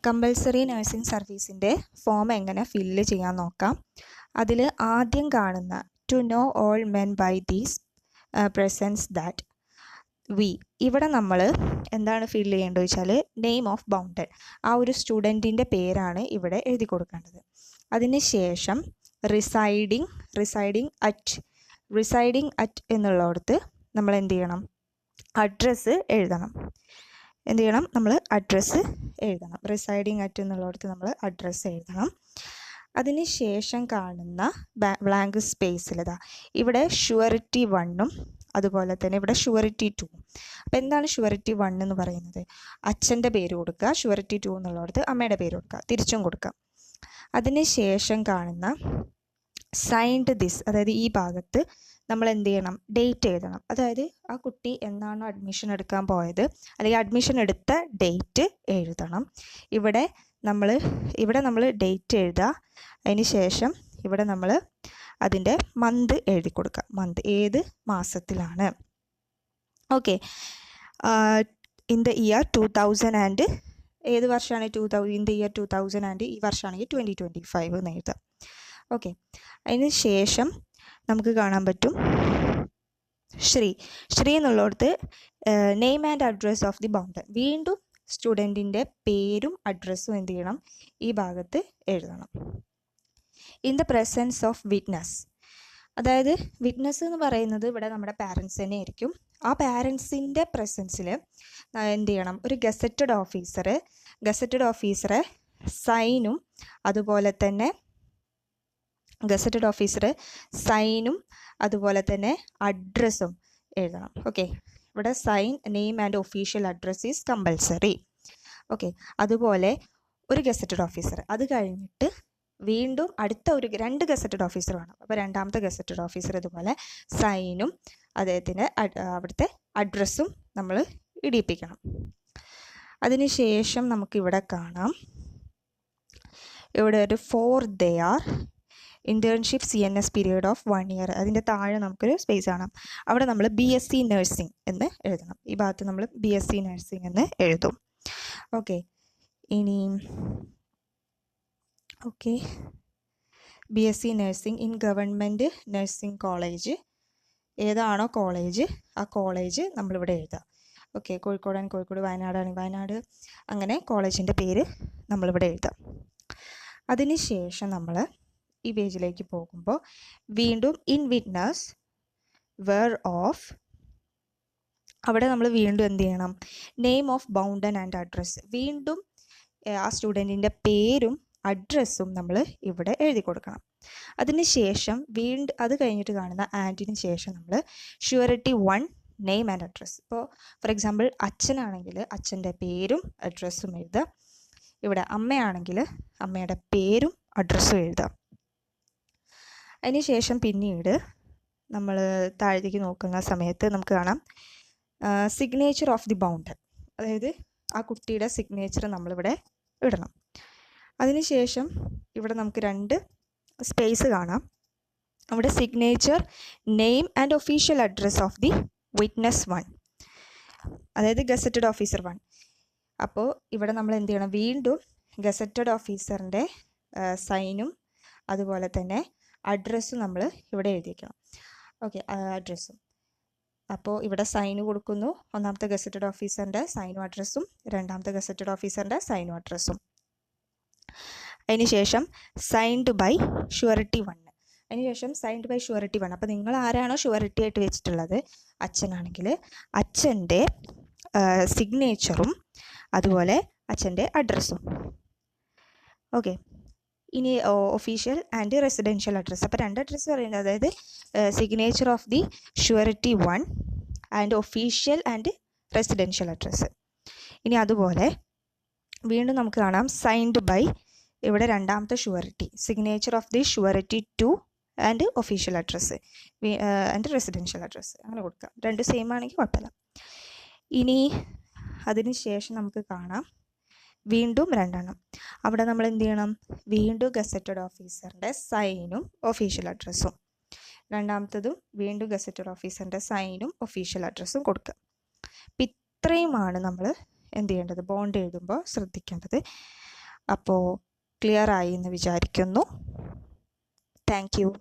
Compulsory nursing സർവീസിൻ്റെ form എങ്ങനെ fill ചെയ്യാൻ നോക്കാം. അതിൽ ആദ്യം കാണുന്ന to know all men by these presents that we, ഇവിടെ നമ്മൾ എന്താണ് ഫില്ല് ചെയ്യേണ്ടത് വെച്ചാൽ നെയിം ഓഫ് ബൗണ്ടഡ്, ആ ഒരു സ്റ്റുഡൻറ്റിൻ്റെ പേരാണ് ഇവിടെ എഴുതി കൊടുക്കേണ്ടത്. അതിന് ശേഷം റിസൈഡിങ് അറ്റ് എന്നുള്ളിടത്ത് നമ്മൾ എന്ത് ചെയ്യണം, അഡ്രസ്സ് എഴുതണം. നമ്മൾ അഡ്രസ്സ് എഴുതണം. റിസൈഡിങ് അറ്റ് എന്നുള്ളിടത്ത് നമ്മൾ അഡ്രസ്സ് എഴുതണം. അതിന് ശേഷം കാണുന്ന ബ്ലാങ്ക് സ്പേസിലിതാ ഇവിടെ ഷുവറിറ്റി 1ഉം അതുപോലെ തന്നെ ഇവിടെ ഷുവറിറ്റി 2. അപ്പോൾ എന്താണ് ഷുവറിറ്റി 1 എന്ന് പറയുന്നത്? അച്ഛൻ്റെ പേര് കൊടുക്കുക. ഷുവറിറ്റി 2 എന്നുള്ളിടത്ത് അമ്മയുടെ പേര് കൊടുക്കുക, തിരിച്ചും കൊടുക്കുക. അതിന് ശേഷം കാണുന്ന സൈൻഡ് ദിസ്, അതായത് ഈ ഭാഗത്ത് നമ്മൾ എന്ത് ചെയ്യണം, ഡേറ്റ് എഴുതണം. അതായത് ആ കുട്ടി എന്നാണോ അഡ്മിഷൻ എടുക്കാൻ പോയത് അല്ലെങ്കിൽ അഡ്മിഷൻ എടുത്ത ഡേറ്റ് എഴുതണം. ഇവിടെ നമ്മൾ ഡേറ്റ് എഴുതുക. അതിന് ശേഷം ഇവിടെ നമ്മൾ അതിൻ്റെ മന്ത് എഴുതി കൊടുക്കുക. മന്ത് ഏത് മാസത്തിലാണ്. Okay, in the year 2000 and ഏത് വർഷമാണ് ഇൻ ദ ഇയർ 2000 ആൻഡ് ഈ വർഷമാണെങ്കിൽ 2025 എന്ന് എഴുതാം. ഓക്കെ, അതിന് ശേഷം നമുക്ക് കാണാൻ പറ്റും ശ്രീ എന്നുള്ളിടത്ത് name and address of the bounder. വീണ്ടും സ്റ്റുഡൻറ്റിൻ്റെ പേരും അഡ്രസ്സും എന്ത് ചെയ്യണം, ഈ ഭാഗത്ത് എഴുതണം. In the presence of witness, അതായത് വിറ്റ്നസ് എന്ന് പറയുന്നത് ഇവിടെ നമ്മുടെ പാരൻസ് തന്നെ ആയിരിക്കും. ആ പാരൻസിൻ്റെ പ്രസൻസിൽ എന്ത് ചെയ്യണം, ഒരു ഗസറ്റഡ് ഓഫീസറെ സൈനും അതുപോലെ തന്നെ അഡ്രസ്സും എഴുതണം. ഓക്കെ, ഇവിടെ sign, name and official address is compulsory. Okay, അതുപോലെ ഒരു ഗസറ്റഡ് ഓഫീസർ, അത് കഴിഞ്ഞിട്ട് വീണ്ടും അടുത്ത രണ്ട് ഗസറ്റഡ് ഓഫീസർ വേണം. അപ്പോൾ രണ്ടാമത്തെ ഗസറ്റഡ് ഓഫീസർ ഇതുപോലെ സൈനും അദ്ദേഹത്തിൻ്റെ അവിടുത്തെ അഡ്രസ്സും നമ്മൾ ഇടിയിപ്പിക്കണം. അതിനുശേഷം നമുക്കിവിടെ കാണാം, ഇവിടെ ഒരു for they are internship CNS period of 1 year. അതിൻ്റെ താഴെ നമുക്കൊരു സ്പേസ് കാണാം. അവിടെ നമ്മൾ BSc നഴ്സിംഗ് എന്ന് എഴുതണം. ഈ ഭാഗത്ത് നമ്മൾ BSc നഴ്സിംഗ് എന്ന് എഴുതും. ഓക്കെ, ഇനി BSc nursing in government nursing college, ഏതാണോ കോളേജ് ആ കോളേജ് നമ്മളിവിടെ എഴുതുക. ഓക്കെ, കോഴിക്കോടാണെങ്കിൽ കോഴിക്കോട്, വയനാടാണെങ്കിൽ വയനാട്, അങ്ങനെ കോളേജിൻ്റെ പേര് നമ്മളിവിടെ എഴുതാം. അതിന് ശേഷം നമ്മൾ ഈ പേജിലേക്ക് പോകുമ്പോൾ വീണ്ടും ഇൻ വിറ്റ്നസ് വേർ ഓഫ്, അവിടെ നമ്മൾ വീണ്ടും എന്ത് ചെയ്യണം, നെയിം ഓഫ് ബൗണ്ടൻ ആൻഡ് അഡ്രസ്സ്, വീണ്ടും ആ സ്റ്റുഡൻറ്റിൻ്റെ പേരും അഡ്രസ്സും നമ്മൾ ഇവിടെ എഴുതി കൊടുക്കണം. അതിന് ശേഷം അത് കഴിഞ്ഞിട്ട് കാണുന്ന ആൻഡിന് ശേഷം നമ്മൾ ഷുവറിറ്റി 1 നെയിം ആൻഡ് അഡ്രസ്സ്. ഇപ്പോൾ ഫോർ എക്സാമ്പിൾ അച്ഛനാണെങ്കിൽ അച്ഛൻ്റെ പേരും അഡ്രസ്സും എഴുതുക. ഇവിടെ അമ്മയാണെങ്കിൽ അമ്മയുടെ പേരും അഡ്രസ്സും എഴുതാം. അതിനുശേഷം പിന്നീട് നമ്മൾ താഴത്തേക്ക് നോക്കുന്ന സമയത്ത് നമുക്ക് കാണാം സിഗ്നേച്ചർ ഓഫ് ദി ബൗണ്ടർ, അതായത് ആ കുട്ടിയുടെ സിഗ്നേച്ചർ നമ്മളിവിടെ ഇടണം. അതിനുശേഷം ഇവിടെ നമുക്ക് 2 സ്പേസ് കാണാം. അവിടെ signature, name and official address of the witness 1, അതായത് ഗസറ്റഡ് ഓഫീസർ 1. അപ്പോൾ ഇവിടെ നമ്മൾ എന്ത് ചെയ്യണം, വീണ്ടും ഗസറ്റഡ് ഓഫീസറിൻ്റെ സൈനും അതുപോലെ തന്നെ അഡ്രസ്സും നമ്മൾ ഇവിടെ എഴുതിയിരിക്കണം. ഓക്കെ, അഡ്രസ്സും. അപ്പോൾ ഇവിടെ സൈന് കൊടുക്കുന്നു, ഒന്നാമത്തെ ഗസറ്റഡ് ഓഫീസറിൻ്റെ സൈനും അഡ്രസ്സും, രണ്ടാമത്തെ ഗസറ്റഡ് ഓഫീസറിൻ്റെ സൈനും അഡ്രസ്സും. അതിനുശേഷം സൈൻഡ് ബൈ ഷുവറിറ്റി 1. അതിനുശേഷം സൈൻഡ് ബൈ ഷുവറിറ്റി 1. അപ്പോൾ നിങ്ങൾ ആരാണോ ഷുവറിറ്റി ആയിട്ട് വെച്ചിട്ടുള്ളത്, അച്ഛനാണെങ്കിൽ അച്ഛൻ്റെ സിഗ്നേച്ചറും അതുപോലെ അച്ഛൻ്റെ അഡ്രസ്സും. ഓക്കെ, ഇനി ഒഫീഷ്യൽ ആൻഡ് റെസിഡൻഷ്യൽ അഡ്രസ്സ്. അപ്പോൾ 2 അഡ്രസ്സ് പറയുന്നത്, അതായത് signature of the surety 1 and official and residential address. ഇനി അതുപോലെ വീണ്ടും നമുക്ക് കാണാം സൈൻഡ് ബൈ, ഇവിടെ രണ്ടാമത്തെ surety, signature of the surety 2 and official address and residential address, അങ്ങനെ കൊടുക്കാം. 2 സെയിം ആണെങ്കിൽ കുഴപ്പമില്ല. ഇനി അതിന് ശേഷം നമുക്ക് കാണാം വീണ്ടും 2 അവിടെ നമ്മൾ എന്ത് ചെയ്യണം, വീണ്ടും ഗസറ്റഡ് ഓഫീസറിൻ്റെ സൈനും ഒഫീഷ്യൽ അഡ്രസ്സും, രണ്ടാമത്തതും വീണ്ടും ഗസറ്റഡ് ഓഫീസറിൻ്റെ സൈനും ഒഫീഷ്യൽ അഡ്രസ്സും കൊടുക്കുക. അപ്പം ഇത്രയുമാണ് നമ്മൾ എന്ത് ചെയ്യേണ്ടത്, ബോണ്ട് എഴുതുമ്പോൾ ശ്രദ്ധിക്കേണ്ടത്. അപ്പോൾ ക്ലിയർ ആയി എന്ന് വിചാരിക്കുന്നു. Thank you.